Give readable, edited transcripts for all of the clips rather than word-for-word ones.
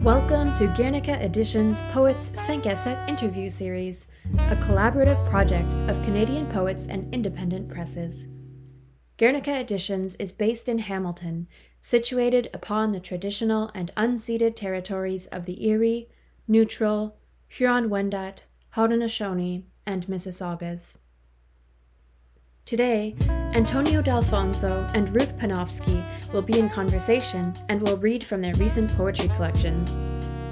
Welcome to Guernica Editions Poets 5 interview series, a collaborative project of Canadian poets and independent presses. Guernica Editions is based in Hamilton, situated upon the traditional and unceded territories of the Erie, Neutral, Huron-Wendat, Haudenosaunee, and Mississaugas. Today, Antonio D'Alfonso and Ruth Panofsky will be in conversation and will read from their recent poetry collections,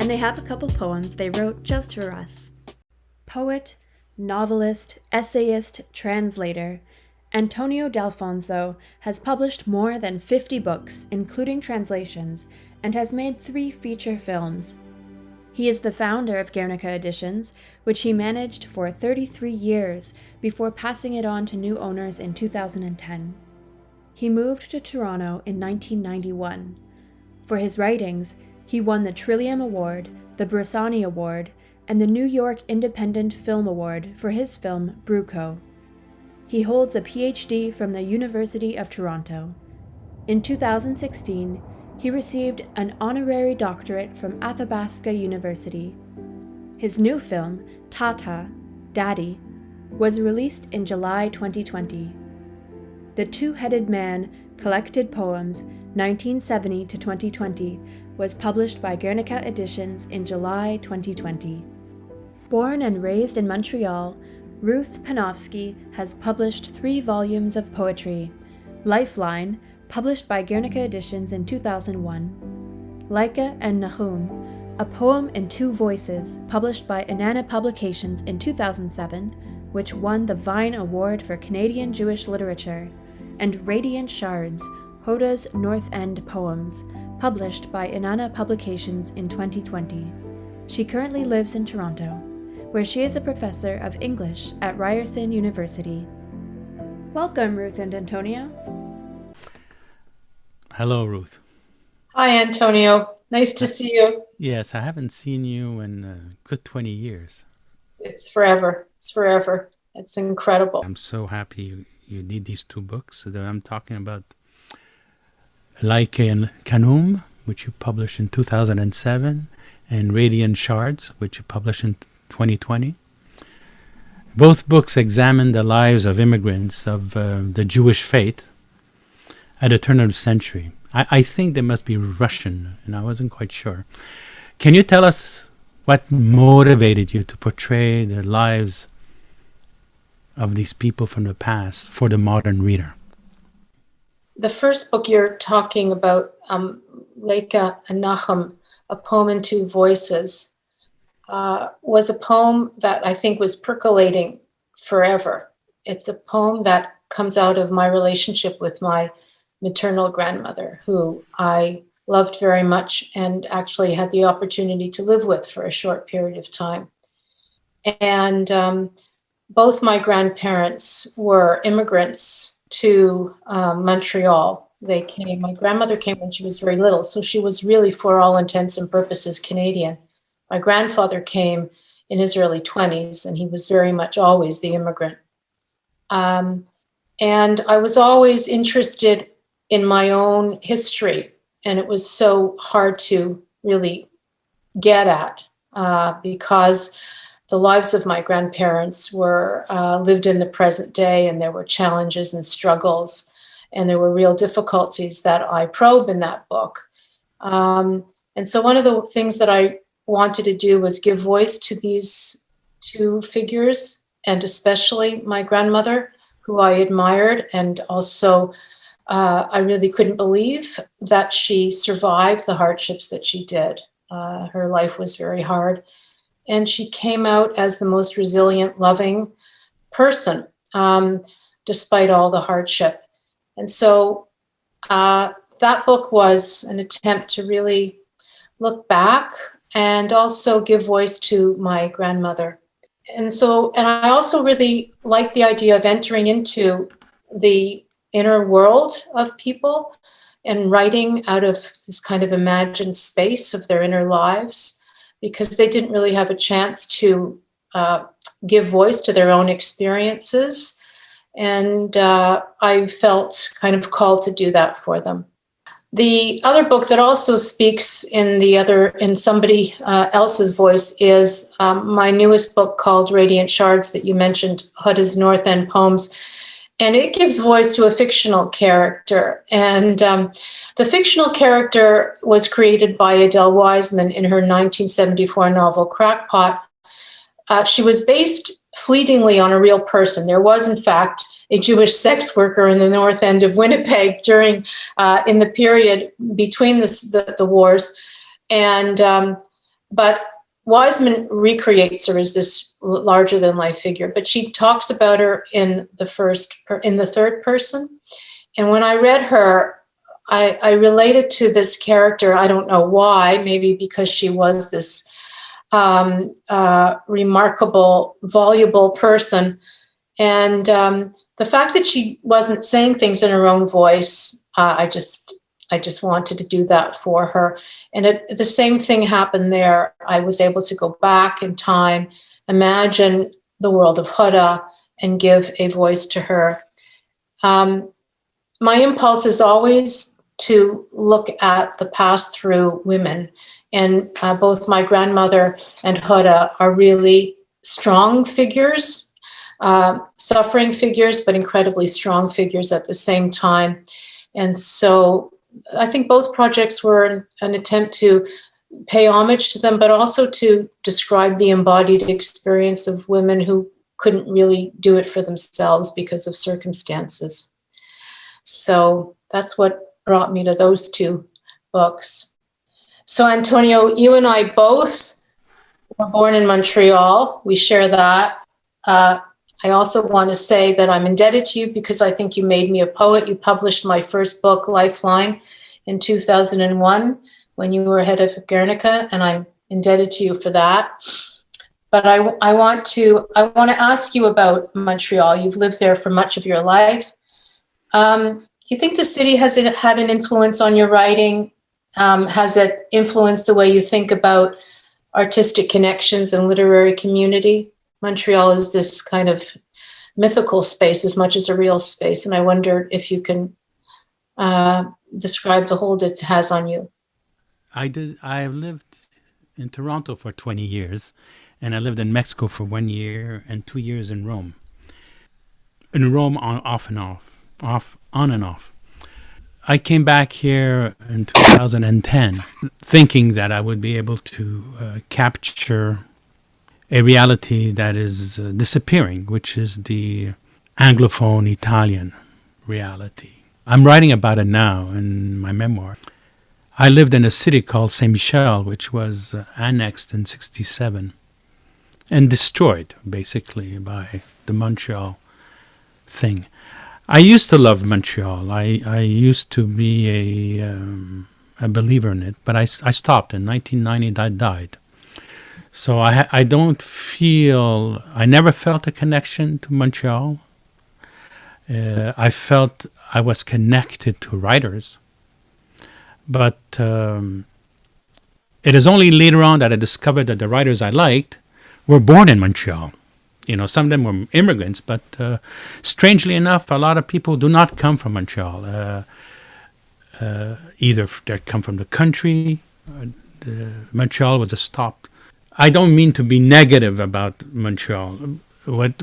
and they have a couple poems they wrote just for us. Poet, novelist, essayist, translator, Antonio D'Alfonso has published more than 50 books, including translations, and has made 3 feature films. He is the founder of Guernica Editions, which he managed for 33 years before passing it on to new owners in 2010. He moved to Toronto in 1991. For his writings, he won the Trillium Award, the Bressani Award, and the New York Independent Film Award for his film Bruco. He holds a PhD from the University of Toronto. In 2016, he received an honorary doctorate from Athabasca University. His new film, Tata, Daddy, was released in July 2020. The Two-Headed Man Collected Poems 1970 to 2020 was published by Guernica Editions in July 2020. Born and raised in Montreal, Ruth Panofsky has published 3 volumes of poetry: Lifeline, published by Guernica Editions in 2001, Laika and Nahum, a poem in 2 voices, published by Inanna Publications in 2007, which won the Vine Award for Canadian Jewish Literature, and Radiant Shards, Hoda's North End Poems, published by Inanna Publications in 2020. She currently lives in Toronto, where she is a professor of English at Ryerson University. Welcome, Ruth and Antonio. Hello, Ruth. Hi, Antonio. Nice to see you. Yes, I haven't seen you in a good 20 years. It's forever. It's forever. It's incredible. I'm so happy you did these 2 books that I'm talking about. Like and Kanum, which you published in 2007, and Radiant Shards, which you published in 2020. Both books examine the lives of immigrants of the Jewish faith at the turn of the century. I think they must be Russian, and I wasn't quite sure. Can you tell us what motivated you to portray the lives of these people from the past for the modern reader? The first book you're talking about, Laika and Nahum, A Poem in 2 Voices, was a poem that I think was percolating forever. It's a poem that comes out of my relationship with my maternal grandmother, who I loved very much and actually had the opportunity to live with for a short period of time. And both my grandparents were immigrants to Montreal. My grandmother came when she was very little, so she was really, for all intents and purposes, Canadian. My grandfather came in his early 20s, and he was very much always the immigrant. And I was always interested in my own history, and it was so hard to really get at because the lives of my grandparents were lived in the present day, and there were challenges and struggles, and there were real difficulties that I probe in that book. And so one of the things that I wanted to do was give voice to these 2 figures, and especially my grandmother, who I admired, and also I really couldn't believe that she survived the hardships that she did. Her life was very hard, and she came out as the most resilient, loving person, despite all the hardship. And so that book was an attempt to really look back and also give voice to my grandmother. And I also really liked the idea of entering into the inner world of people and writing out of this kind of imagined space of their inner lives, because they didn't really have a chance to give voice to their own experiences. And I felt kind of called to do that for them. The other book that also speaks in somebody else's voice is my newest book called Radiant Shards that you mentioned, Huda's North End Poems. And it gives voice to a fictional character. And the fictional character was created by Adele Wiseman in her 1974 novel Crackpot. She was based fleetingly on a real person. There was, in fact, a Jewish sex worker in the north end of Winnipeg during in the period between the wars. And but Wiseman recreates her as this larger than life figure, but she talks about her in the third person. And when I read her, I related to this character. I don't know why, maybe because she was this remarkable, voluble person. And the fact that she wasn't saying things in her own voice, I just wanted to do that for her. And the same thing happened there. I was able to go back in time, imagine the world of Huda, and give a voice to her. My impulse is always to look at the past through women. And both my grandmother and Huda are really strong figures, suffering figures, but incredibly strong figures at the same time. And so I think both projects were an attempt to pay homage to them, but also to describe the embodied experience of women who couldn't really do it for themselves because of circumstances. So that's what brought me to those two books. So Antonio, you and I both were born in Montreal. We share that. I also want to say that I'm indebted to you because I think you made me a poet. You published my first book, Lifeline, in 2001 when you were head of Guernica, and I'm indebted to you for that. But I want to ask you about Montreal. You've lived there for much of your life. Do you think the city has had an influence on your writing? Has it influenced the way you think about artistic connections and literary community? Montreal is this kind of mythical space as much as a real space, and I wonder if you can describe the hold it has on you. I have lived in Toronto for 20 years, and I lived in Mexico for 1 year and 2 years in Rome. In Rome, on and off. I came back here in 2010 thinking that I would be able to capture a reality that is disappearing, which is the Anglophone Italian reality. I'm writing about it now in my memoir. I lived in a city called Saint Michel, which was annexed in 1967 and destroyed, basically, by the Montreal thing. I used to love Montreal. I used to be a believer in it, but I stopped. In 1990, I died. So I never felt a connection to Montreal. I felt I was connected to writers. But it is only later on that I discovered that the writers I liked were born in Montreal. You know, some of them were immigrants, but strangely enough, a lot of people do not come from Montreal. Either they come from the country. Montreal was a stop. I don't mean to be negative about Montreal. What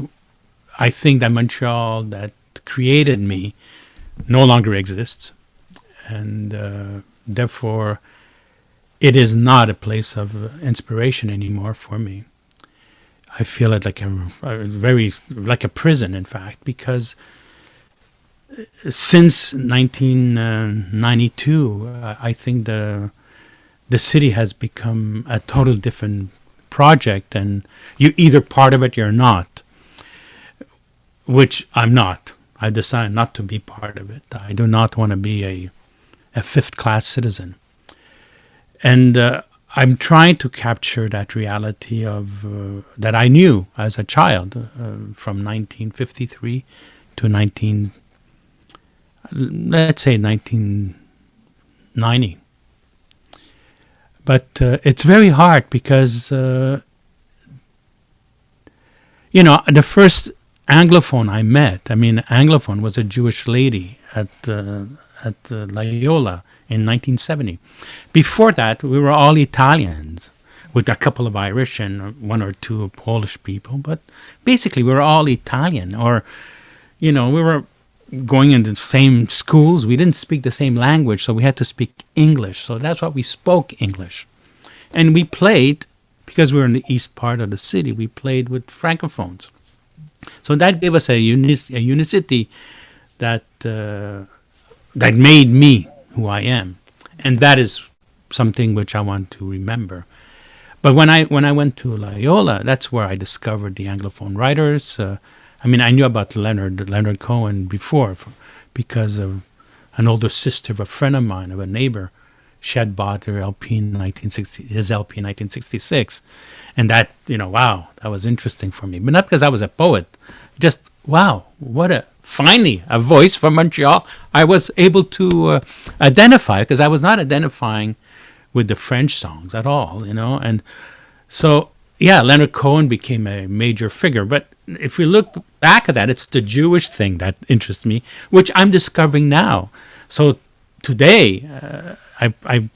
I think that Montreal that created me no longer exists, and therefore it is not a place of inspiration anymore for me. I feel it like a prison, in fact, because since 1992, I think the city has become a total different project, and you're either part of it or you're not, which I'm not. I decided not to be part of it. I do not want to be a fifth-class citizen. And I'm trying to capture that reality of that I knew as a child from 1953 to 1990. But it's very hard because, the first Anglophone I met, Anglophone was a Jewish lady at at Loyola in 1970. Before that, we were all Italians, with a couple of Irish and one or two Polish people, but basically we were all Italian. Or, we were going into the same schools. We didn't speak the same language, so we had to speak English. So that's what we spoke, English. And we played, because we were in the east part of the city, we played with francophones. So that gave us a unicity that that made me who I am. And that is something which I want to remember. But when I went to Loyola, that's where I discovered the Anglophone writers. I knew about Leonard Cohen before, because of an older sister of a friend of mine, of a neighbor. She had bought her LP in his LP in 1966. And that, wow, that was interesting for me. But not because I was a poet. Just, wow, finally, a voice from Montreal I was able to identify, because I was not identifying with the French songs at all, And so, yeah, Leonard Cohen became a major figure. But if we look back at that, it's the Jewish thing that interests me, which I'm discovering now. So today, I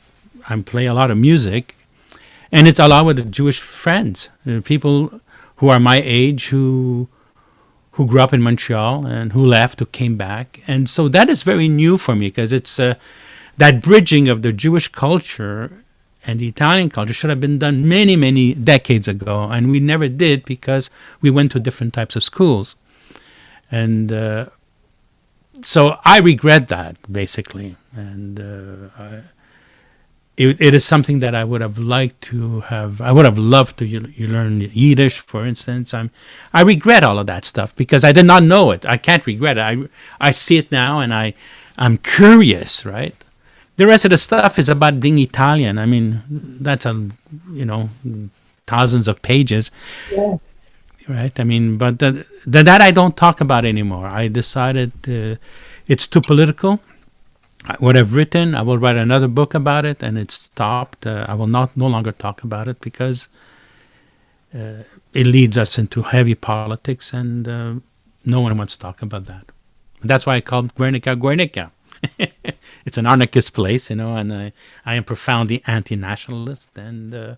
play a lot of music, and it's a lot with the Jewish friends, people who are my age, who grew up in Montreal and who left, who came back. And so that is very new for me, because it's that bridging of the Jewish culture and the Italian culture should have been done many, many decades ago, and we never did, because we went to different types of schools. And so I regret that, basically. And it is something that I would have liked to have. I would have loved to learn Yiddish, for instance. I regret all of that stuff, because I did not know it. I can't regret it. I see it now, and I'm curious, right? The rest of the stuff is about being Italian. That's thousands of pages, Yeah. right? But that I don't talk about anymore. I decided it's too political. What I've written, I will write another book about it, and it's stopped. I will no longer talk about it, because it leads us into heavy politics, and no one wants to talk about that. That's why I called Guernica. It's an anarchist place, and I am profoundly anti-nationalist, and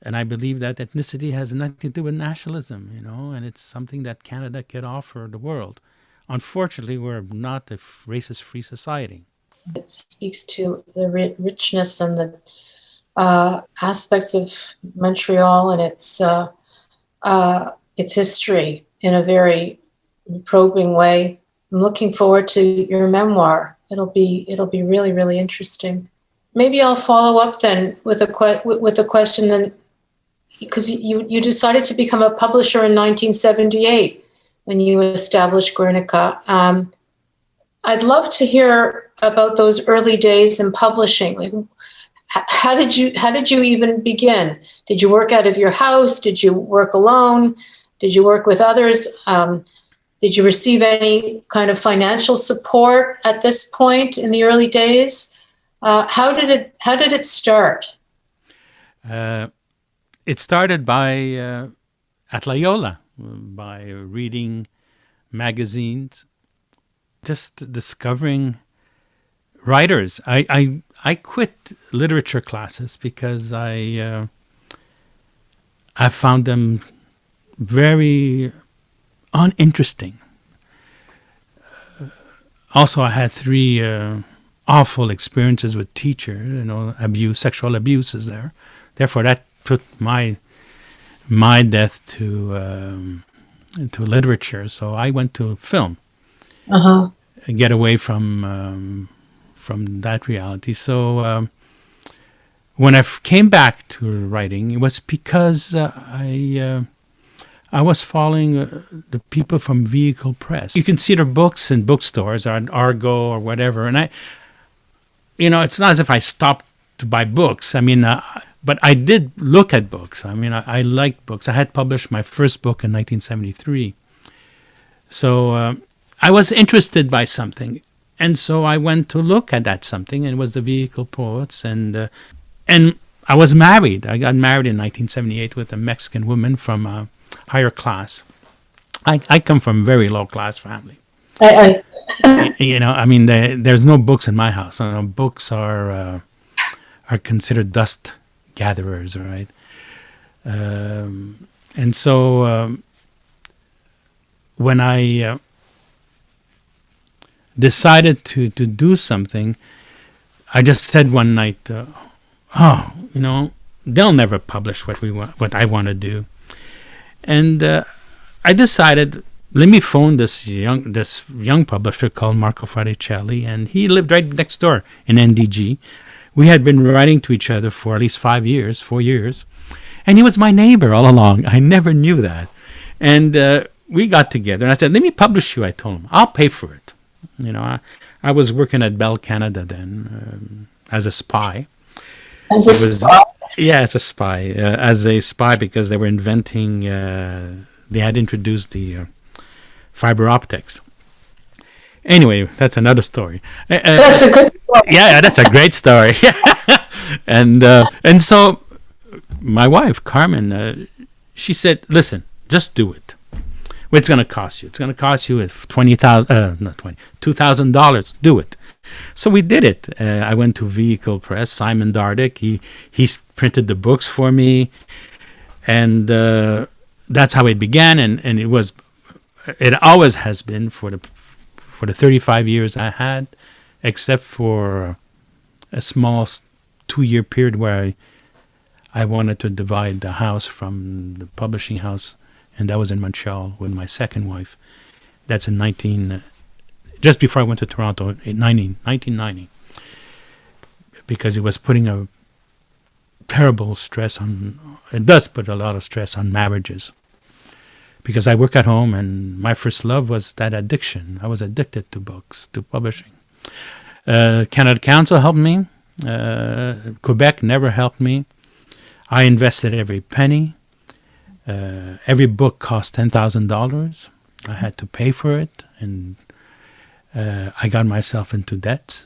I believe that ethnicity has nothing to do with nationalism, and it's something that Canada could offer the world. Unfortunately, we're not a racist-free society. It speaks to the richness and the aspects of Montreal and its history in a very probing way. I'm looking forward to your memoir. It'll be really, really interesting. Maybe I'll follow up then with a question then, because you decided to become a publisher in 1978 when you established Guernica. I'd love to hear about those early days in publishing. Like, how did you even begin? Did you work out of your house? Did you work alone? Did you work with others? Did you receive any kind of financial support at this point in the early days? How did it start? It started at Loyola, by reading magazines, just discovering writers. I quit literature classes because I found them very uninteresting. Also, I had 3 awful experiences with teachers, sexual abuses there. Therefore, that put my death to literature. So I went to film, and get away from that reality. So when I came back to writing, it was because I was following the people from Vehicle Press. You can see their books in bookstores or in Argo or whatever. And it's not as if I stopped to buy books. But I did look at books. I liked books. I had published my first book in 1973. So I was interested by something. And so I went to look at that something, and it was the Vehicle Poets. And I was married. I got married in 1978 with a Mexican woman from a higher class. I come from a very low class family. I I mean, there's no books in my house. Books are considered dust gatherers, right? And so when I decided to do something, I just said one night, they'll never publish what I want to do. And I decided, let me phone this young publisher called Marco Faricelli, and he lived right next door in NDG. We had been writing to each other for at least 4 years, and he was my neighbor all along. I never knew that. And we got together, and I said, let me publish you. I told him, I'll pay for it. I was working at Bell Canada then as a spy. as a spy. Yeah, as a spy, because they were inventing, they had introduced the fiber optics. Anyway, that's another story. That's a good story. Yeah, that's a great story. And so my wife, Carmen, she said, listen, just do it. What's going to cost you? It's going to cost you $2,000. Do it. So we did it. I went to Vehicle Press, Simon Dardick. He printed the books for me, and that's how it began. And it always has been for the 35 years I had, except for a small 2-year period where I wanted to divide the house from the publishing house, and that was in Montreal with my second wife. That's in just before I went to Toronto in 1990, because it was putting a terrible stress it does put a lot of stress on marriages. Because I work at home, and my first love was that addiction. I was addicted to books, to publishing. Canada Council helped me. Quebec never helped me. I invested every penny. Every book cost $10,000. I had to pay for it, and I got myself into debt,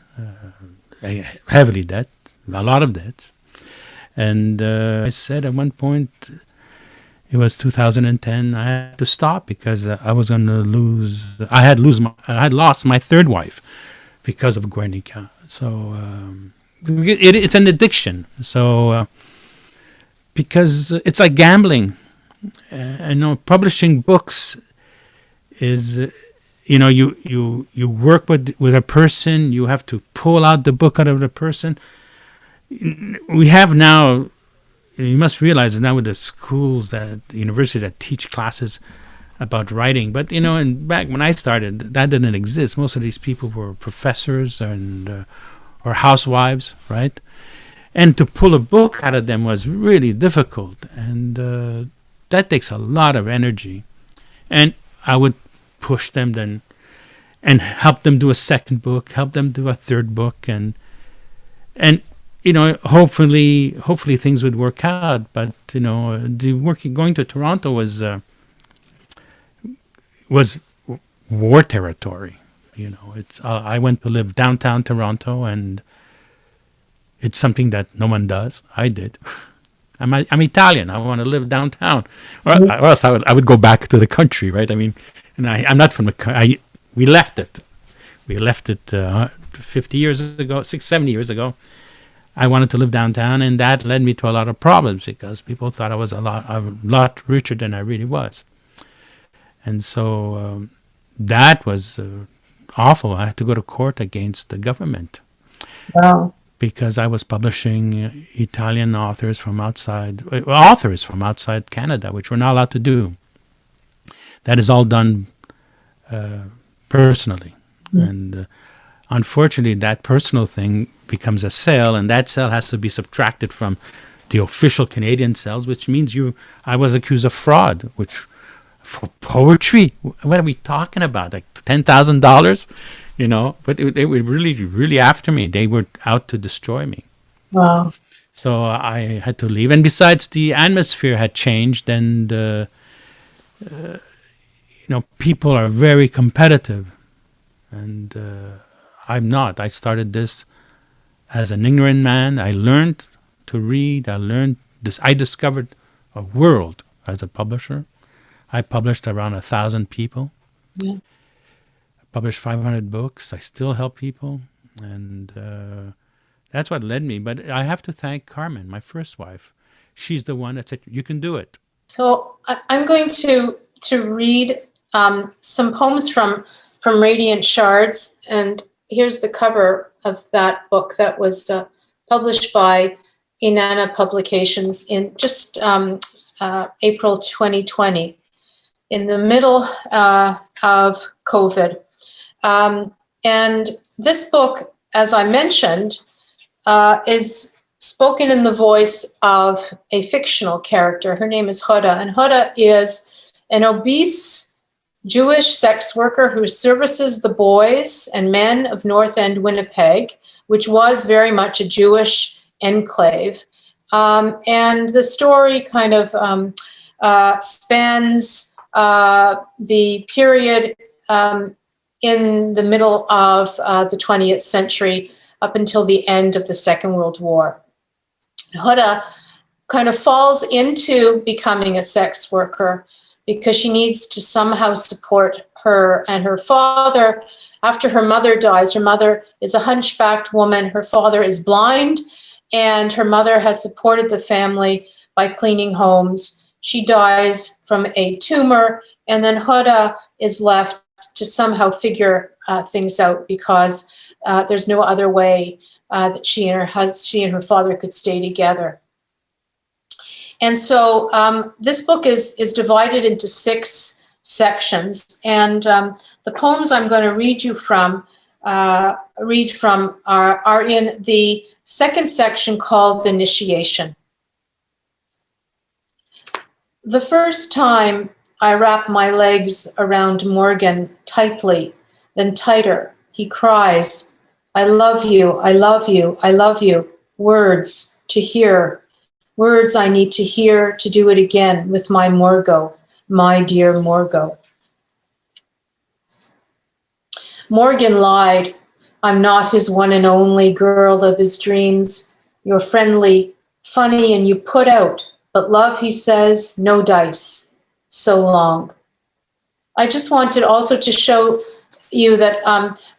heavily debt, a lot of debts. And I said at one point, it was 2010, I had to stop because I was going to lose. I had lost my third wife because of Guernica. So it's an addiction. So because it's like gambling. Publishing books is, you work with a person. You have to pull out the book out of the person. We have now. You must realize that now with the schools, universities that teach classes about writing. But and back when I started, that didn't exist. Most of these people were professors or housewives, right? And to pull a book out of them was really difficult, and that takes a lot of energy. And I would push them then, and help them do a second book, help them do a third book, and hopefully things would work out. But going to Toronto was war territory. I went to live downtown Toronto, and it's something that no one does. I did. I'm Italian. I want to live downtown, or else I would go back to the country, right? I mean, and I'm not from the country. We left it. 50 years ago, 70 years ago. I wanted to live downtown, and that led me to a lot of problems because people thought I was a lot richer than I really was. And so that was awful. I had to go to court against the government. Wow. Because I was publishing Italian authors from outside Canada, which we're not allowed to do. That is all done personally. And unfortunately, that personal thing becomes a sale, and that sale has to be subtracted from the official Canadian sales, which means I was accused of fraud, which for poetry, what are we talking about? Like $10,000, but they were really, really after me. They were out to destroy me. Wow. So I had to leave. And besides, the atmosphere had changed, and people are very competitive, and I'm not. I started this as an ignorant man. I learned to read. I discovered a world as a publisher. I published around 1,000 people. Yeah. published 500 books. I still help people, and that's what led me. But I have to thank Carmen, my first wife. She's the one that said, you can do it. So I'm going to read some poems from Radiant Shards, and here's the cover of that book that was published by Inanna Publications in just April 2020, in the middle of COVID. And this book, as I mentioned, is spoken in the voice of a fictional character. Her name is Hoda, and Hoda is an obese Jewish sex worker who services the boys and men of North End Winnipeg, which was very much a Jewish enclave. And the story kind of spans the period in the middle of the 20th century up until the end of the Second World War. Hoda kind of falls into becoming a sex worker because she needs to somehow support her and her father. After her mother dies, her mother is a hunchbacked woman, her father is blind, and her mother has supported the family by cleaning homes. She dies from a tumor, and then Hoda is left to somehow figure things out because there's no other way that she and her father could stay together. And so this book is divided into 6 sections, and the poems I'm going to read from are in the second section called Initiation. The first time I wrap my legs around Morgan tightly, then tighter, he cries, I love you, I love you, I love you. Words to hear. Words I need to hear to do it again with my Morgo, my dear Morgo. Morgan lied. I'm not his one and only girl of his dreams. You're friendly, funny, and you put out. But love, he says, no dice. So long. I just wanted also to show you that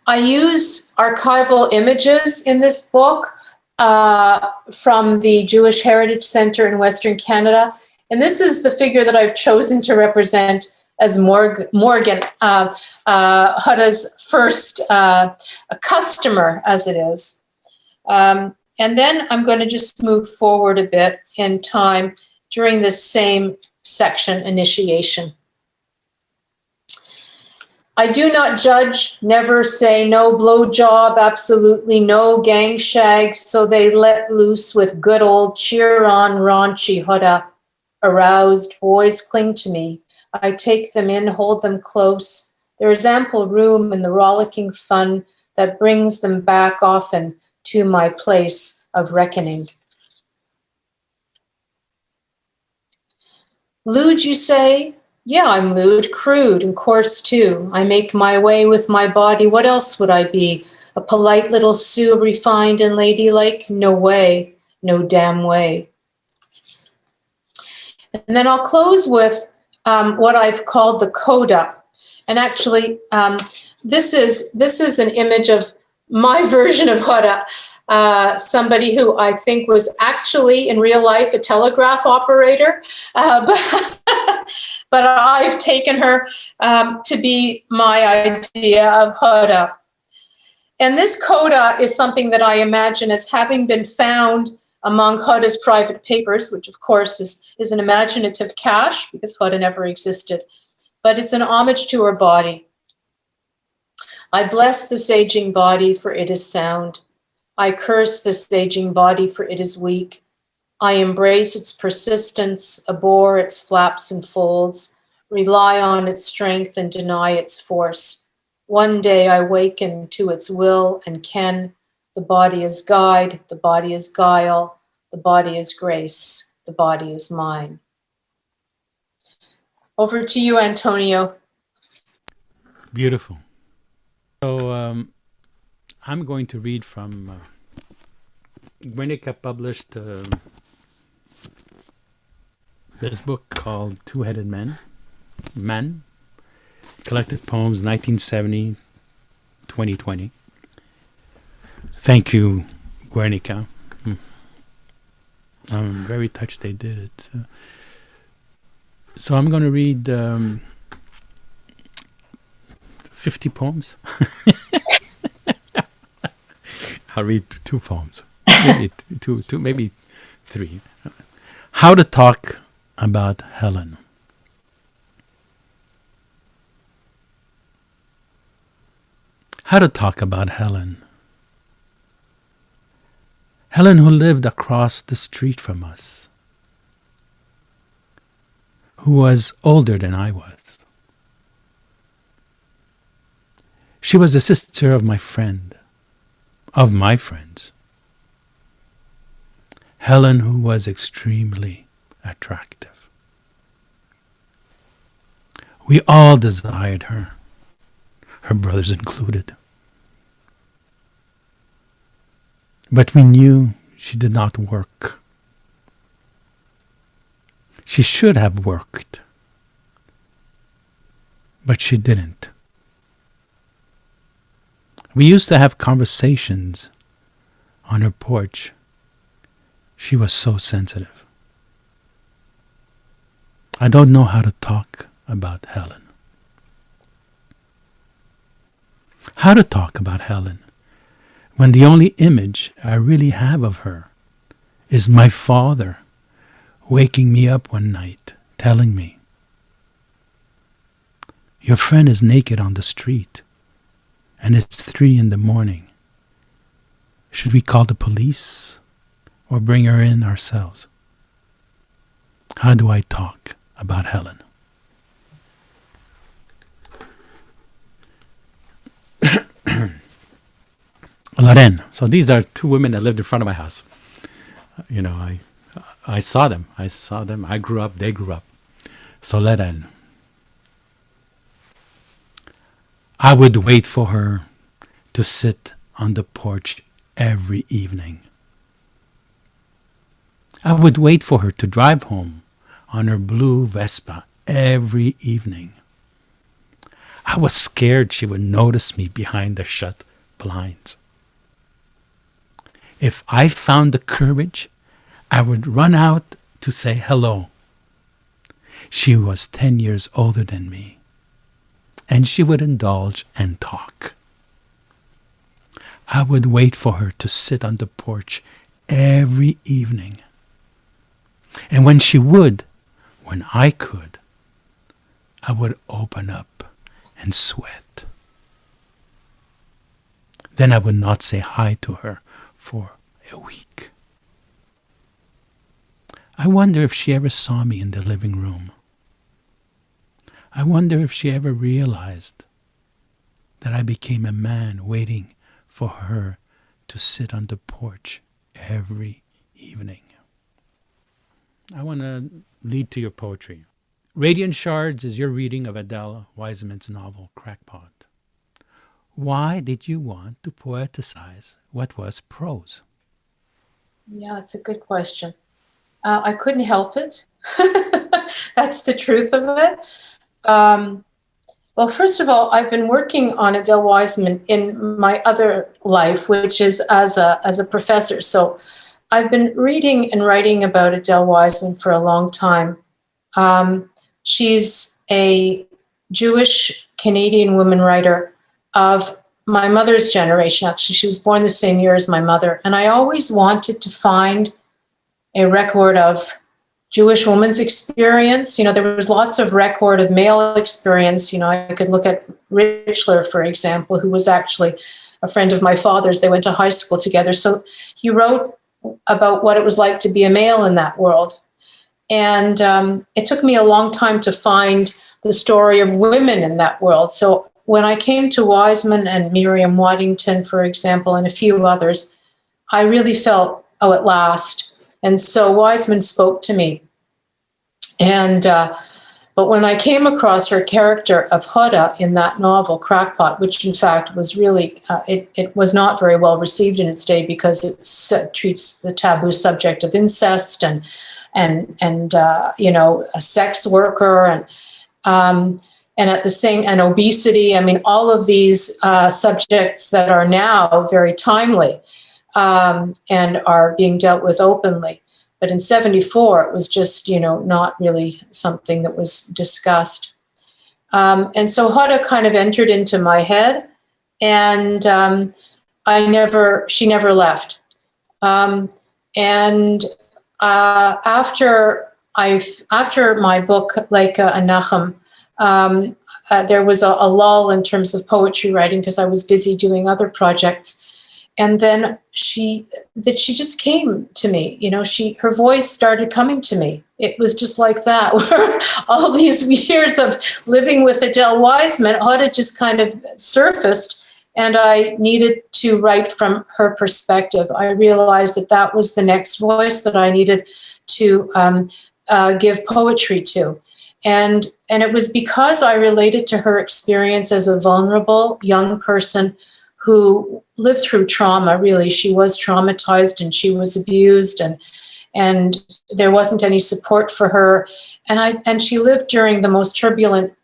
I use archival images in this book from the Jewish Heritage Center in Western Canada. And this is the figure that I've chosen to represent as Morgan, Hoda's first customer, as it is. And then I'm going to just move forward a bit in time during this same section, Initiation. I do not judge, never say no blowjob, absolutely no gang shag, so they let loose with good old cheer on raunchy Hoda. Aroused boys cling to me. I take them in, hold them close. There is ample room in the rollicking fun that brings them back often to my place of reckoning. Lewd, you say? Yeah, I'm lewd, crude, and coarse too. I make my way with my body. What else would I be? A polite little Sioux, refined and ladylike? No way, no damn way. And then I'll close with what I've called the coda. And actually, this is an image of my version of Hoda, somebody who I think was actually in real life a telegraph operator, but I've taken her to be my idea of Hoda. And this coda is something that I imagine as having been found among Hoda's private papers, which of course is an imaginative cache because Hoda never existed, but it's an homage to her body. I bless this aging body, for it is sound. I curse this aging body, for it is weak. I embrace its persistence, abhor its flaps and folds, rely on its strength and deny its force. One day I waken to its will and ken. The body is guide, the body is guile, the body is grace, the body is mine. Over to you, Antonio. Beautiful. So I'm going to read from Guernica published this book called Two-Headed Man, collected poems 1970 2020. Thank you, Guernica. I'm very touched they did it. So I'm going to read 50 poems. I'll read 2 poems. Maybe two, maybe 3. How to talk about Helen. How to talk about Helen. Helen, who lived across the street from us, who was older than I was. She was a sister of my friend, of my friends. Helen, who was extremely attractive. We all desired her, her brothers included. But we knew she did not work. She should have worked, but she didn't. We used to have conversations on her porch. She was so sensitive. I don't know how to talk about Helen. How to talk about Helen when the only image I really have of her is my father waking me up one night telling me, "Your friend is naked on the street and it's 3 a.m. Should we call the police or bring her in ourselves?" How do I talk about Helen? Lorraine. So these are 2 women that lived in front of my house. I saw them. I grew up. They grew up. So Lorraine. I would wait for her to sit on the porch every evening. I would wait for her to drive home on her blue Vespa every evening. I was scared she would notice me behind the shut blinds. If I found the courage, I would run out to say hello. She was 10 years older than me, and she would indulge and talk. I would wait for her to sit on the porch every evening. And when she would, when I could, I would open up and sweat. Then I would not say hi to her for a week. I wonder if she ever saw me in the living room. I wonder if she ever realized that I became a man waiting for her to sit on the porch every evening. I want to lead to your poetry. Radiant Shards is your reading of Adele Wiseman's novel, Crackpot. Why did you want to poeticize what was prose? Yeah, it's a good question. I couldn't help it. That's the truth of it. Well, first of all, I've been working on Adele Wiseman in my other life, which is as a professor. So I've been reading and writing about Adele Wiseman for a long time. She's a Jewish Canadian woman writer of my mother's generation. Actually, she was born the same year as my mother. And I always wanted to find a record of Jewish woman's experience. There was lots of record of male experience. I could look at Richler, for example, who was actually a friend of my father's. They went to high school together. So he wrote about what it was like to be a male in that world. And it took me a long time to find the story of women in that world. So when I came to Wiseman and Miriam Waddington, for example, and a few others, I really felt, at last. And so Wiseman spoke to me. And but when I came across her character of Hoda in that novel, Crackpot, which in fact was really, it was not very well received in its day because it treats the taboo subject of incest and a sex worker. and at the same, and obesity. I mean, all of these subjects that are now very timely and are being dealt with openly. But in 74, it was just, not really something that was discussed. And so Hoda kind of entered into my head, and she never left. And after my book, Laika and Nachum, there was a lull in terms of poetry writing because I was busy doing other projects. And then she just came to me, her voice started coming to me. It was just like that, where all these years of living with Adele Wiseman, Hoda just kind of surfaced, and I needed to write from her perspective. I realized that was the next voice that I needed to give poetry to. And it was because I related to her experience as a vulnerable young person who lived through trauma. Really, she was traumatized and she was abused, and there wasn't any support for her. And she lived during the most turbulent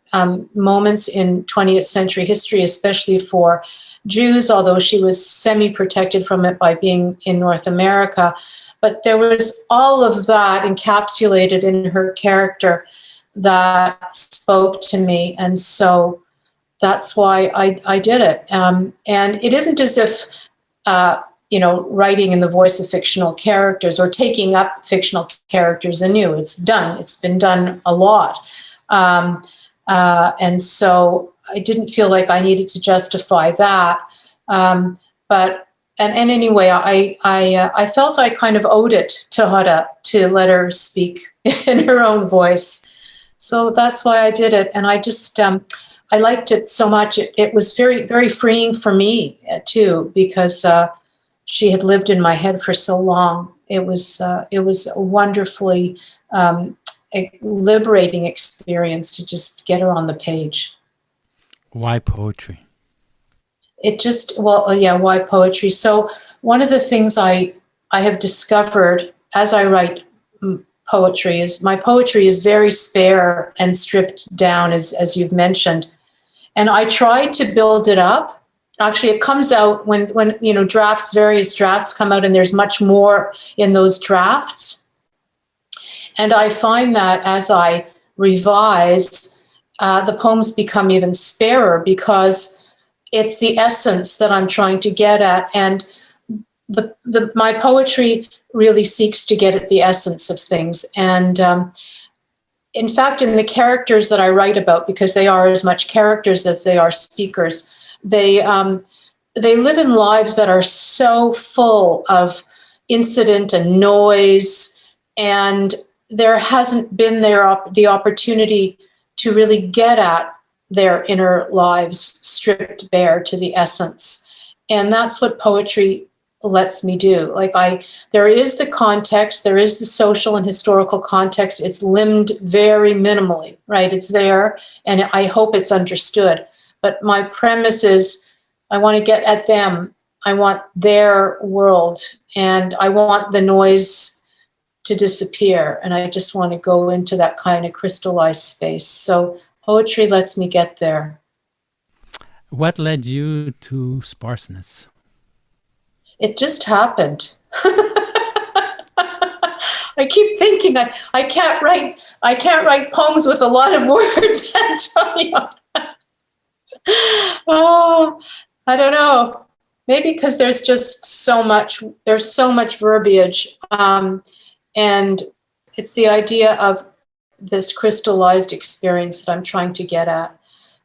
moments in 20th century history, especially for Jews, although she was semi-protected from it by being in North America. But there was all of that encapsulated in her character that spoke to me. And so that's why I did it. And it isn't as if, writing in the voice of fictional characters or taking up fictional characters anew. It's done. It's been done a lot. And so I didn't feel like I needed to justify that. But anyway, I felt I kind of owed it to Hoda to let her speak in her own voice. So that's why I did it. And I just, I liked it so much. It was very, very freeing for me too, because she had lived in my head for so long. It was a wonderfully liberating experience to just get her on the page. Why poetry? Why poetry? So one of the things I have discovered as I write poetry is my poetry is very spare and stripped down, as you've mentioned. And I try to build it up. Actually, it comes out when various drafts come out, and there's much more in those drafts. And I find that as I revise, the poems become even sparer because it's the essence that I'm trying to get at. And my poetry really seeks to get at the essence of things. And in fact, in the characters that I write about, because they are as much characters as they are speakers, they live in lives that are so full of incident and noise, and there hasn't been the opportunity to really get at their inner lives stripped bare to the essence. And that's what poetry lets me do. There is the context, there is the social and historical context. It's limbed very minimally, right? It's there, and I hope it's understood. But my premise is I want to get at them. I want their world, and I want the noise to disappear. And I just want to go into that kind of crystallized space. So poetry lets me get there. What led you to sparseness? It just happened. I keep thinking I can't write poems with a lot of words, Antonio. Oh, I don't know. Maybe because there's so much verbiage. And it's the idea of this crystallized experience that I'm trying to get at.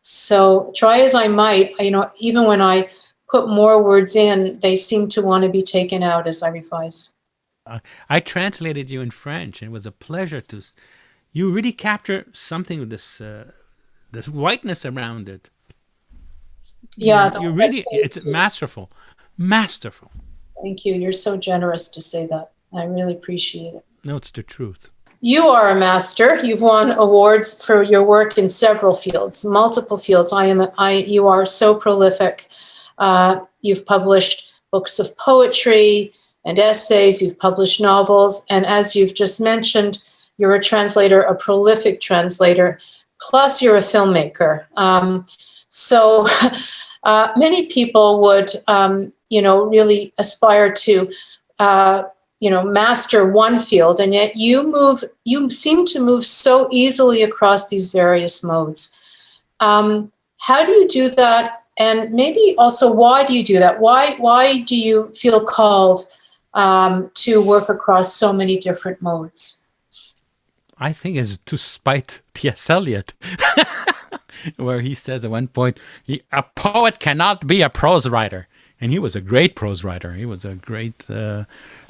So try as I might, even when I put more words in, they seem to want to be taken out as I revise. I translated you in French, and it was a pleasure to. You really capture something with this whiteness around it. Yeah, it's masterful. Thank you. You're so generous to say that. I really appreciate it. No, it's the truth. You are a master. You've won awards for your work in several fields, multiple fields. You are so prolific. You've published books of poetry and essays. You've published novels. And as you've just mentioned, you're a translator, a prolific translator. plus you're a filmmaker. So many people would, really aspire to, master one field, and yet you seem to move so easily across these various modes. How do you do that? And maybe also, why do you do that? Why do you feel called to work across so many different modes? I think it's to spite T.S. Eliot, where he says at one point, a poet cannot be a prose writer. And he was a great prose writer. He was a great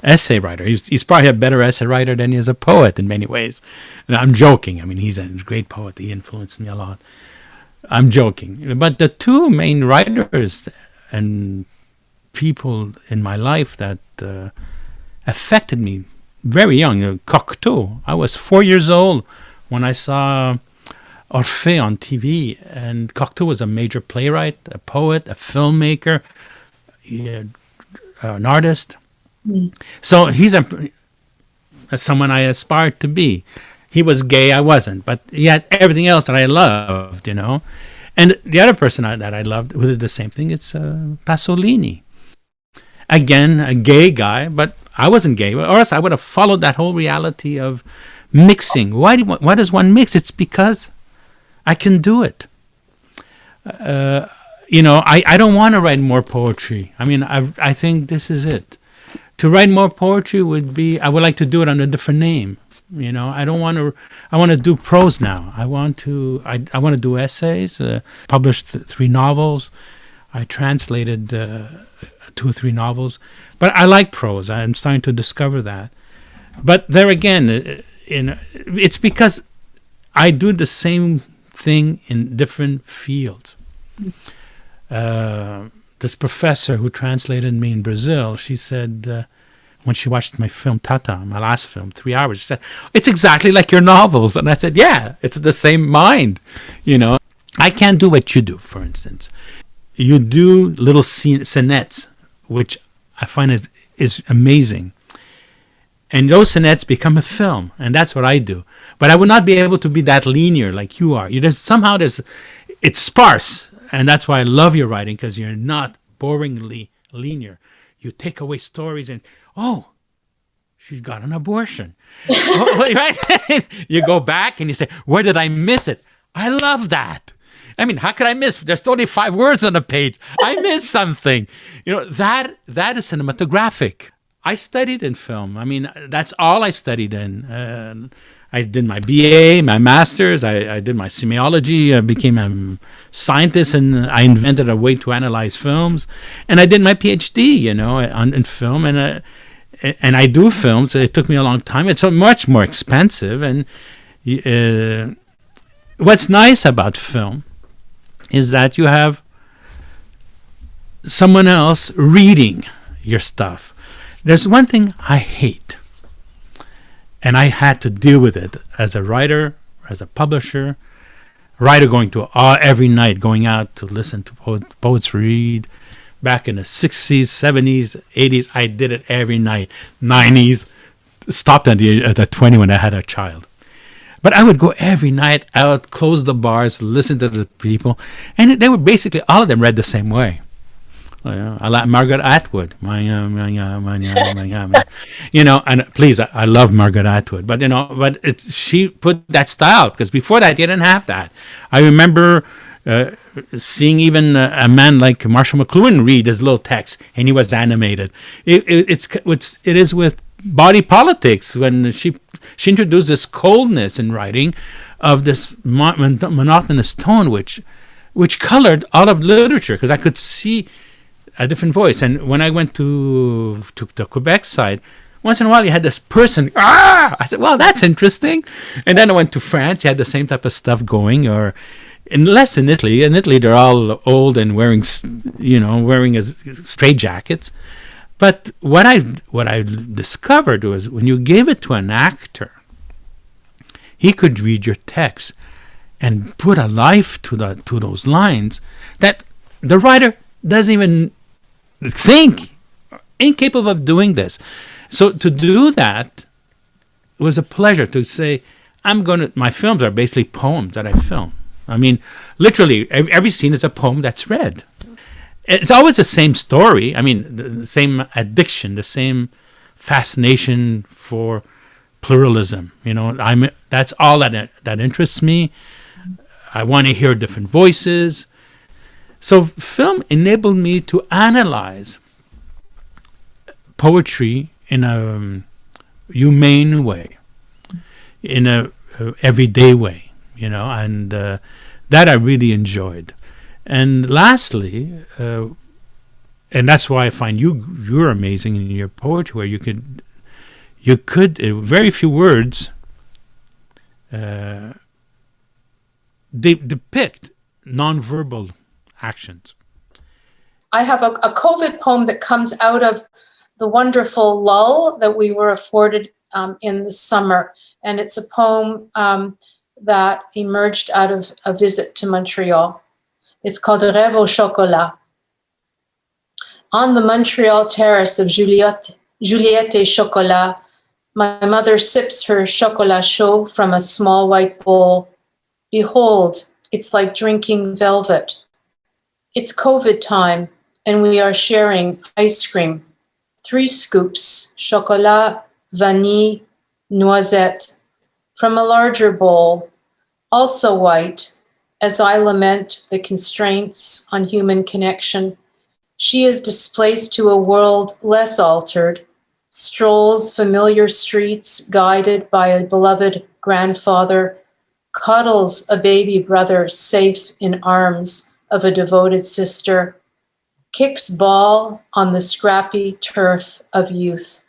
essay writer. He's probably a better essay writer than he is a poet in many ways. And I'm joking. I mean, he's a great poet. He influenced me a lot. I'm joking. But the two main writers and people in my life that affected me very young, Cocteau. I was 4 years old when I saw Orphée on TV, and Cocteau was a major playwright, a poet, a filmmaker, an artist. So he's someone I aspired to be. He was gay, I wasn't, but he had everything else that I loved, And the other person that I loved who did the same thing, it's Pasolini. Again, a gay guy, but I wasn't gay, or else I would have followed that whole reality of mixing. Why does one mix? It's because I can do it. I don't want to write more poetry. I mean, I think this is it. To write more poetry would be, I would like to do it under a different name. I don't want to, I want to do prose now. I want to do essays, published 3 novels. I translated 2 or 3 novels. But I like prose. I'm starting to discover that. But there again, it's because I do the same thing in different fields. This professor who translated me in Brazil, she said, when she watched my film Tata, my last film, 3 hours, she said, it's exactly like your novels. And I said, yeah, it's the same mind. I can't do what you do, for instance. You do little sonnets, which I find is amazing. And those sonnets become a film, and that's what I do. But I would not be able to be that linear like you are. It's sparse, and that's why I love your writing, because you're not boringly linear. You take away stories and, she's got an abortion. Right? You go back and you say, where did I miss it? I love that. I mean, how could I miss? There's only 5 words on the page. I missed something. That is cinematographic. I studied in film. I mean, that's all I studied in. I did my BA, my master's. I did my semiology. I became a scientist, and I invented a way to analyze films. And I did my PhD, in film. And I do films. It took me a long time. It's much more expensive. And what's nice about film is that you have someone else reading your stuff. There's one thing I hate, and I had to deal with it as a writer, as a publisher, writer going to every night, going out to listen to poets read. Back in the 60s, 70s, 80s, I did it every night. 90s, stopped at the 20 when I had a child. But I would go every night out, close the bars, listen to the people, and they were basically, all of them read the same way. I like Margaret Atwood. And please, I love Margaret Atwood. But she put that style, because before that, you didn't have that. I remember seeing even a man like Marshall McLuhan read his little text, and he was animated. It is with body politics, when she introduced this coldness in writing of this monotonous tone, which colored all of literature, because I could see a different voice. And when I went to the Quebec side, once in a while you had this person, I said, well, that's interesting. And then I went to France, you had the same type of stuff going, or less in Italy. In Italy, they're all old and wearing straight jackets. But what I discovered was, when you gave it to an actor, he could read your text and put a life to those lines that the writer doesn't even think, incapable of doing this. So to do that was a pleasure, to say, my films are basically poems that I film. I mean, literally, every scene is a poem that's read. It's always the same story. I mean, the same addiction, the same fascination for pluralism. That's all that interests me. I want to hear different voices. So film enabled me to analyze poetry in a humane way, in a everyday way, and that I really enjoyed. And lastly, and that's why I find you're amazing in your poetry, where you could very few words depict nonverbal actions. I have a COVID poem that comes out of the wonderful lull that we were afforded in the summer. And it's a poem that emerged out of a visit to Montreal. It's called Rêve au chocolat. On the Montreal terrace of Juliette et Chocolat, my mother sips her chocolat chaud from a small white bowl. Behold, it's like drinking velvet. It's COVID time, and we are sharing ice cream. 3 scoops, chocolat, vanille, noisette, from a larger bowl, also white, as I lament the constraints on human connection. She is displaced to a world less altered, strolls familiar streets guided by a beloved grandfather, cuddles a baby brother safe in arms of a devoted sister, kicks ball on the scrappy turf of youth.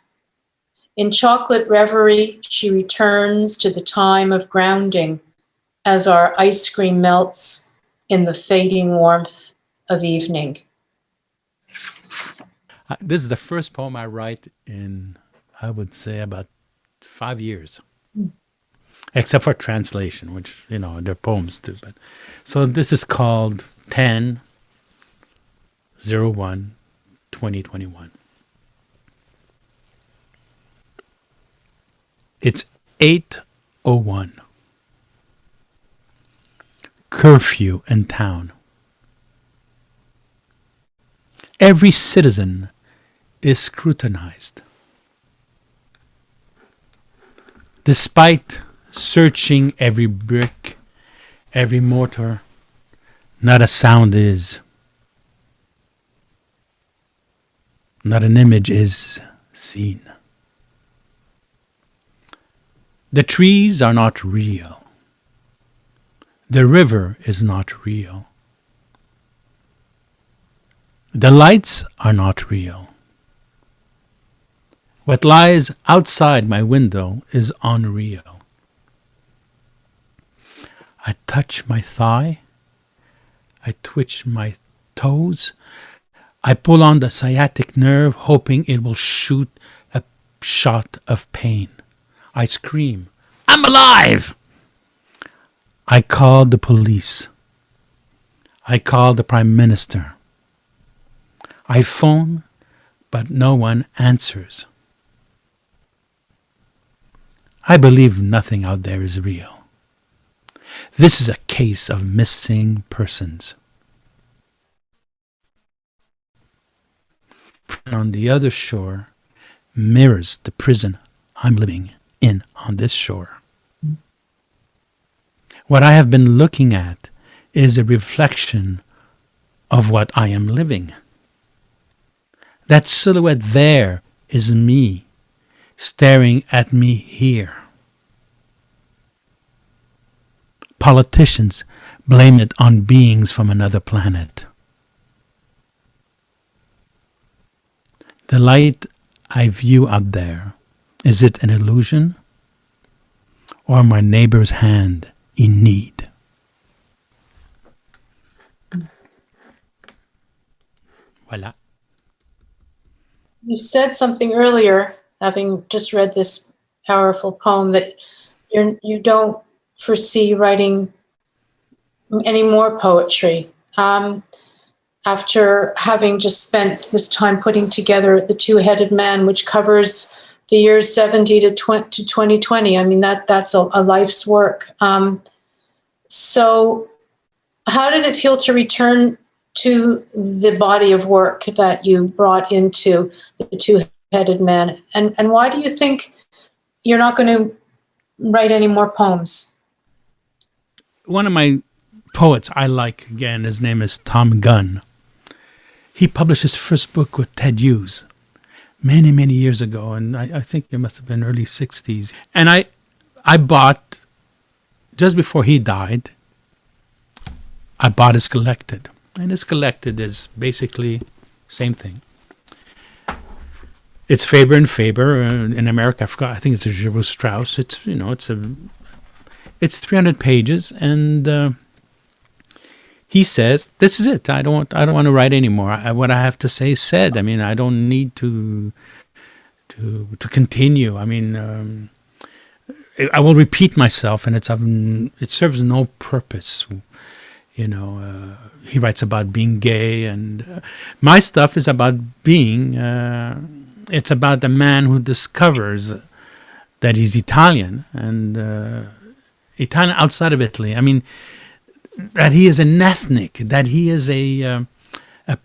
In chocolate reverie, she returns to the time of grounding as our ice cream melts in the fading warmth of evening. This is the first poem I write in, I would say, about 5 years. Except for translation, which, they're poems too. But so this is called 10/01/2021. It's 8:01. Curfew in town. Every citizen is scrutinized. Despite searching every brick, every mortar, not a sound is, not an image is seen. The trees are not real. The river is not real. The lights are not real. What lies outside my window is unreal. I touch my thigh. I twitch my toes. I pull on the sciatic nerve, hoping it will shoot a shot of pain. I scream, "I'm alive!" I call the police. I call the Prime Minister. I phone, but no one answers. I believe nothing out there is real. This is a case of missing persons. On the other shore mirrors the prison I'm living in on this shore. What I have been looking at is a reflection of what I am living. That silhouette there is me, staring at me here. Politicians blame it on beings from another planet. The light I view out there, is it an illusion? Or my neighbor's hand in need? Voila. You said something earlier, having just read this powerful poem, that you don't foresee writing any more poetry. After having just spent this time putting together The Two-Headed Man, which covers the years 70 to 2020. I mean, that's a life's work. So how did it feel to return to the body of work that you brought into the Two-Headed Man? And why do you think you're not going to write any more poems? One of my poets I like, again, his name is Tom Gunn. He published his first book with Ted Hughes many, many years ago, and I think it must have been early 60s. And I bought, just before he died, I bought his collected. And his collected is basically same thing. It's Faber and Faber. In America, I think it's a Giroux Strauss. It's 300 pages, and he says, "This is it. I don't want to write anymore. What I have to say is said. I mean, I don't need to continue. I mean, I will repeat myself, and it serves no purpose." He writes about being gay, and my stuff is about being. It's about the man who discovers that he's Italian, and Italian outside of Italy. I mean, that he is an ethnic, that he is a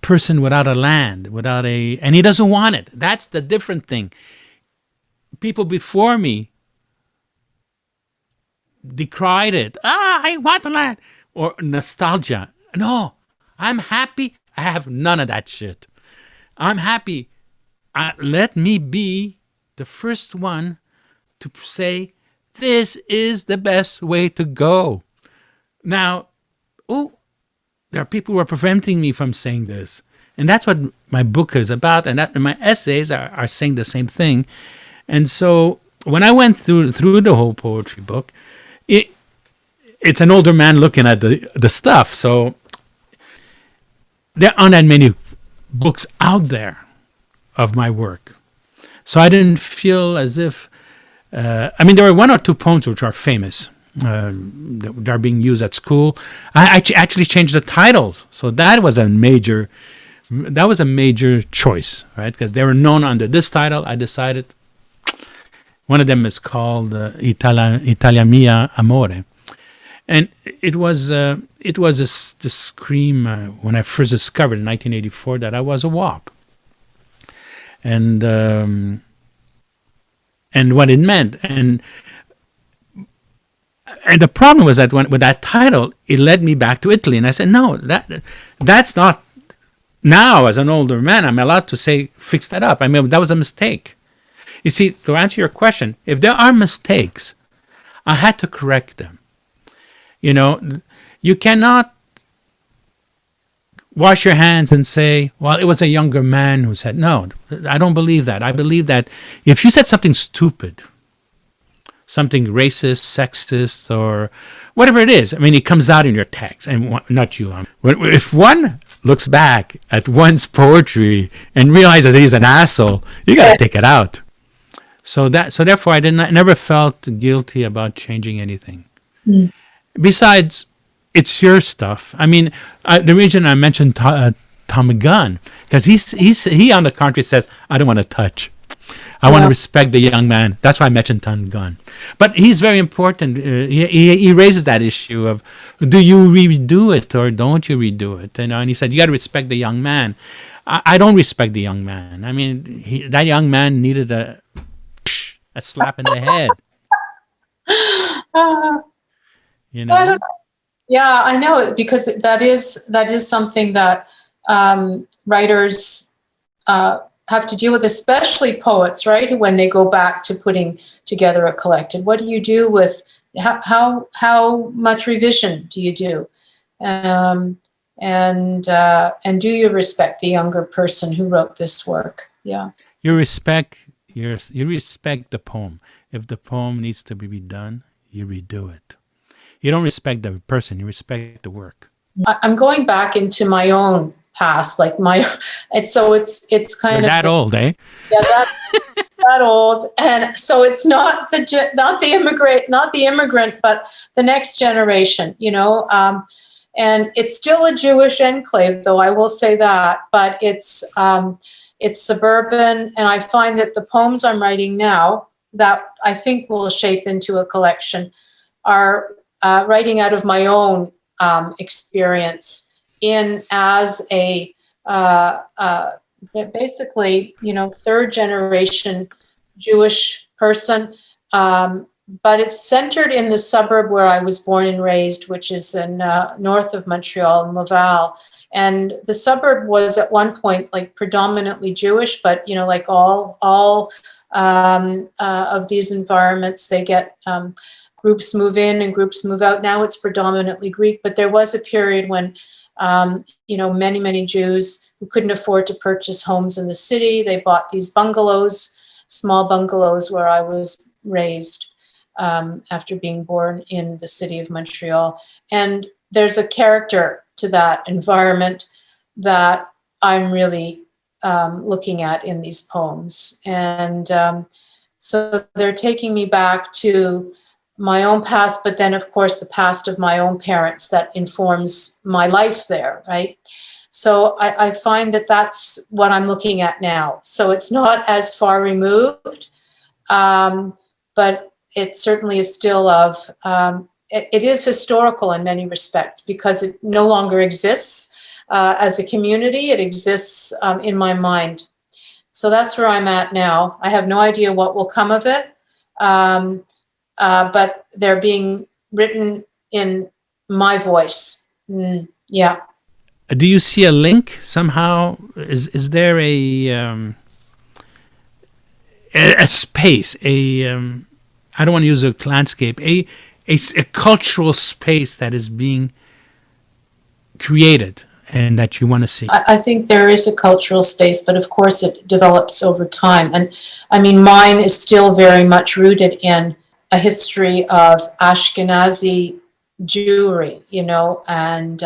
person without a land, and he doesn't want it. That's the different thing. People before me decried it. I want the land. Or nostalgia. No, I'm happy. I have none of that shit. I'm happy. Let me be the first one to say, this is the best way to go. Now, there are people who are preventing me from saying this. And that's what my book is about. And my essays are saying the same thing. And so when I went through the whole poetry book, it's an older man looking at the stuff. So there aren't that many books out there of my work. So I didn't feel as if, there were one or two poems which are famous, that are being used at school. I actually changed the titles. So that was a major choice, right? Because they were known under this title. I decided one of them is called Italia Mia Amore. And it was this scream when I first discovered in 1984 that I was a WAP, and what it meant, and the problem was that with that title, it led me back to Italy, and I said, no, that's not. Now, as an older man, I'm allowed to say, fix that up. I mean, that was a mistake. You see, to answer your question, if there are mistakes, I had to correct them. You cannot wash your hands and say, well, it was a younger man who said, no, I don't believe that. I believe that if you said something stupid, something racist, sexist, or whatever it is, I mean, it comes out in your text, and not you. If one looks back at one's poetry and realizes that he's an asshole, you got to take it out. So therefore, I never felt guilty about changing anything. Mm. Besides, it's your stuff. I mean, the reason I mentioned Tom Gunn, because he on the contrary says, I don't want to touch. I want to respect the young man. That's why I mentioned Tom Gunn. But he's very important. He raises that issue of, do you redo it or don't you redo it? And he said, you got to respect the young man. I don't respect the young man. I mean, that young man needed a slap in the head. Yeah, I know, because that is something that writers have to deal with, especially poets, right? When they go back to putting together a collected, what do you do with how much revision do you do, and do you respect the younger person who wrote this work? Yeah, you respect the poem. If the poem needs to be redone, you redo it. You don't respect the person, you respect the work. I'm going back into my own past, like it's kind You're of that old, eh? Yeah, that old, and so it's not the immigrant, but the next generation, and it's still a Jewish enclave, though I will say that, but it's It's suburban, and I find that the poems I'm writing now that I think will shape into a collection are writing out of my own experience in as a basically, third generation Jewish person. But it's centered in the suburb where I was born and raised, which is in north of Montreal in Laval. And the suburb was at one point like predominantly Jewish, but like all of these environments, they get groups move in and groups move out. Now it's predominantly Greek, but there was a period when many Jews who couldn't afford to purchase homes in the city, they bought these bungalows, small bungalows where I was raised. After being born in the city of Montreal. And there's a character to that environment that I'm really looking at in these poems. And so they're taking me back to my own past, but then of course the past of my own parents that informs my life there, right? So I find that that's what I'm looking at now. So it's not as far removed, but it certainly is still it is historical in many respects because it no longer exists as a community. It exists in my mind. So that's where I'm at now. I have no idea what will come of it, but they're being written in my voice. Yeah. Do you see a link somehow? Is there a space, I don't want to use a landscape, a cultural space that is being created and that you want to see? I think there is a cultural space, but of course it develops over time. And I mean, mine is still very much rooted in a history of Ashkenazi Jewry, and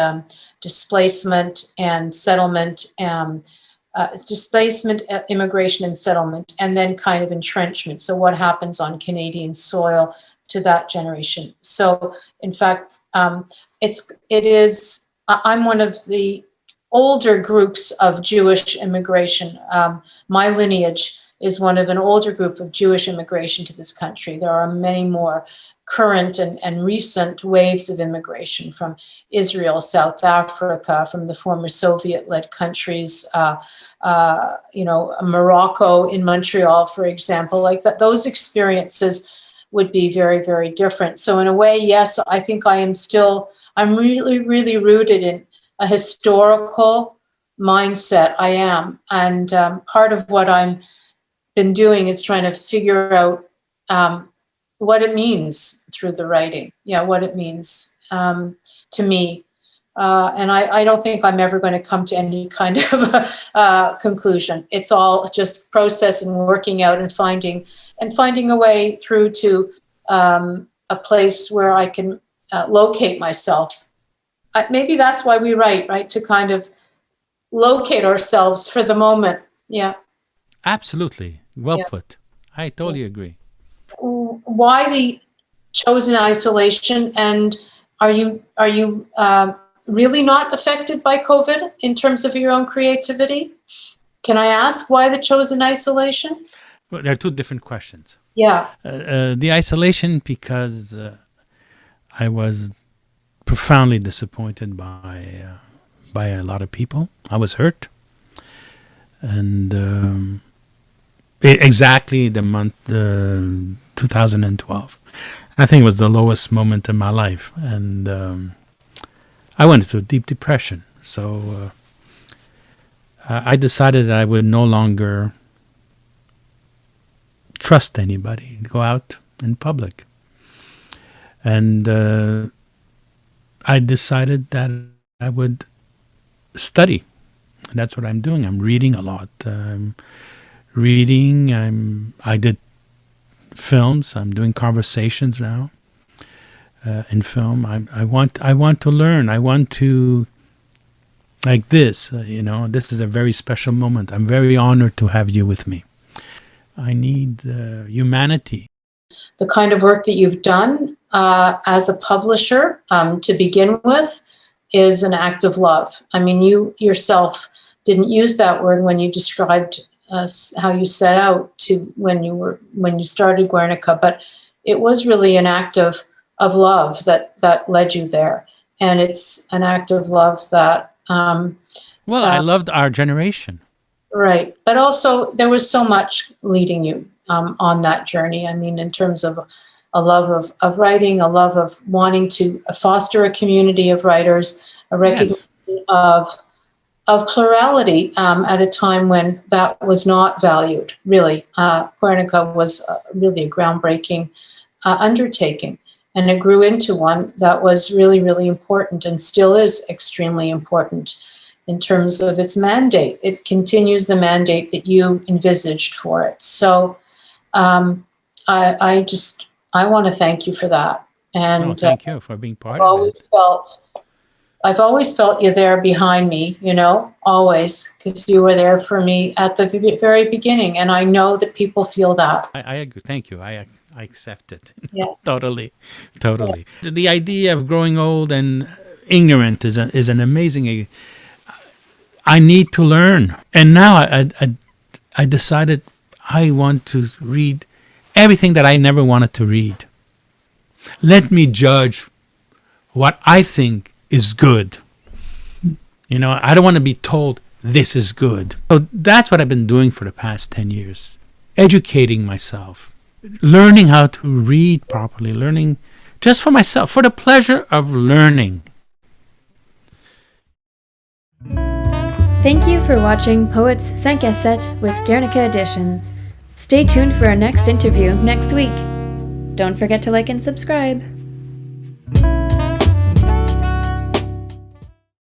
displacement and settlement, displacement, immigration and settlement, and then kind of entrenchment. So what happens on Canadian soil to that generation? So in fact, I'm one of the older groups of Jewish immigration. My lineage is one of an older group of Jewish immigration to this country. There are many more current and recent waves of immigration from Israel, South Africa, from the former Soviet-led countries, Morocco in Montreal, for example, like that. Those experiences would be very, very different. So in a way, yes, I think I'm really, really rooted in a historical mindset. I am. And part of what I'm been doing is trying to figure out what it means through the writing. Yeah, what it means to me. And I don't think I'm ever going to come to any kind of conclusion. It's all just process and working out and finding a way through to a place where I can locate myself. Maybe that's why we write, right? To kind of locate ourselves for the moment. Yeah. Absolutely. Well put. I totally agree. Why the chosen isolation? And are you really not affected by COVID in terms of your own creativity? Can I ask why the chosen isolation? Well, there are two different questions. Yeah. The isolation because I was profoundly disappointed by a lot of people. I was hurt. And exactly the month 2012. I think it was the lowest moment in my life. And I went into a deep depression. So I decided that I would no longer trust anybody, go out in public. And I decided that I would study. And that's what I'm doing. I'm reading a lot. I did films. I'm doing conversations now in film. I want to learn. I want to, like this, this is a very special moment. I'm very honored to have you with me. I need humanity. The kind of work that you've done as a publisher to begin with, is an act of love. I mean, you yourself didn't use that word when you described how you set out to when you started Guernica, but it was really an act of love that led you there, and it's an act of love that. I loved our generation. Right, but also there was so much leading you on that journey. I mean, in terms of a love of writing, a love of wanting to foster a community of writers, a recognition of plurality at a time when that was not valued, really. Guernica was really a groundbreaking undertaking, and it grew into one that was really, really important and still is extremely important in terms of its mandate. It continues the mandate that you envisaged for it. So I want to thank you for that. And thank you for being part of it. I've always felt you there behind me, always, because you were there for me at the very beginning. And I know that people feel that. I agree. Thank you. I accept it. Yeah. Totally. Yeah. The idea of growing old and ignorant is an amazing. I need to learn, and now I decided I want to read everything that I never wanted to read. Let me judge what I think is good. I don't want to be told this is good. So that's what I've been doing for the past 10 years. Educating myself, learning how to read properly, learning just for myself, for the pleasure of learning. Thank you for watching Poets 5 à 7 with Guernica Editions. Stay tuned for our next interview next week. Don't forget to like and subscribe.